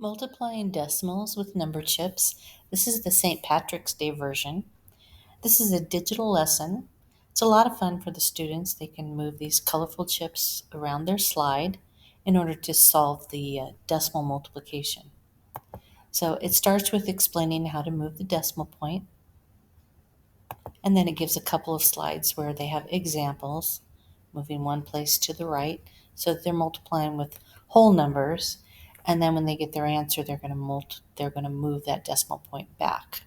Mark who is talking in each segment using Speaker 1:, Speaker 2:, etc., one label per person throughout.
Speaker 1: Multiplying decimals with number chips. This is the St. Patrick's Day version. This is a digital lesson. It's a lot of fun for the students. They can move these colorful chips around their slide in order to solve the decimal multiplication. So it starts with explaining how to move the decimal point, and then it gives a couple of slides where they have examples, moving one place to the right, so that they're multiplying with whole numbers. And then when they get their answer, they're going to move that decimal point back.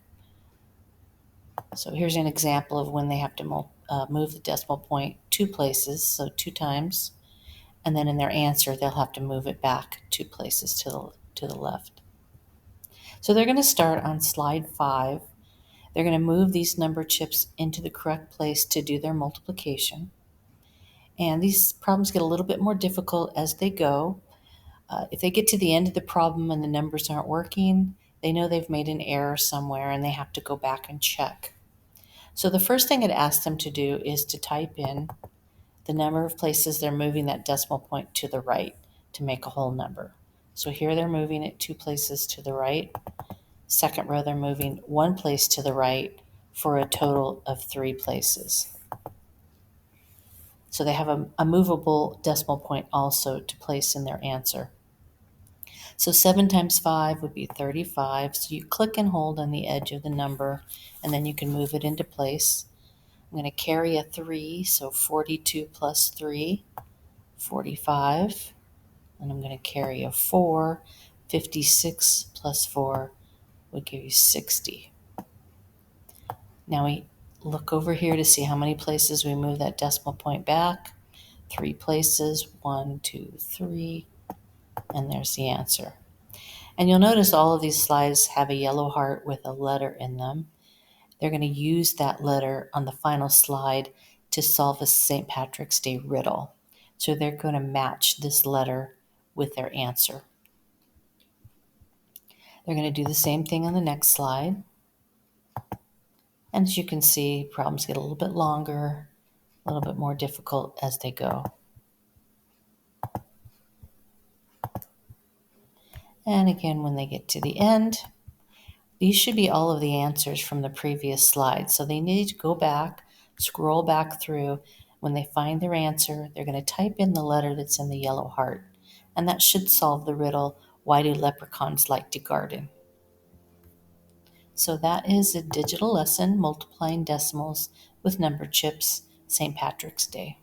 Speaker 1: So here's an example of when they have to move the decimal point two places, so 2 times, and then in their answer they'll have to move it back 2 places to the left. So they're going to start on slide 5. They're going to move these number chips into the correct place to do their multiplication. And these problems get a little bit more difficult as they go. If they get to the end of the problem and the numbers aren't working, they know they've made an error somewhere and they have to go back and check. So the first thing it asks them to do is to type in the number of places they're moving that decimal point to the right to make a whole number. So here they're moving it 2 places to the right. Second row, they're moving 1 place to the right for a total of 3 places. So they have a movable decimal point also to place in their answer. So 7 times 5 would be 35. So you click and hold on the edge of the number, and then you can move it into place. I'm going to carry a 3, so 42 plus 3, 45. And I'm going to carry a 4, 56 plus 4 would give you 60. Now we look over here to see how many places we move that decimal point back. 3 places, 1, 2, 3, and there's the answer. And you'll notice all of these slides have a yellow heart with a letter in them. They're going to use that letter on the final slide to solve a St. Patrick's Day riddle. So they're going to match this letter with their answer. They're going to do the same thing on the next slide. And as you can see, problems get a little bit longer, a little bit more difficult as they go. And again, when they get to the end, these should be all of the answers from the previous slide. So they need to go back, scroll back through. When they find their answer, they're going to type in the letter that's in the yellow heart. And that should solve the riddle, why do leprechauns like to garden? So that is a digital lesson, multiplying decimals with number chips, St. Patrick's Day.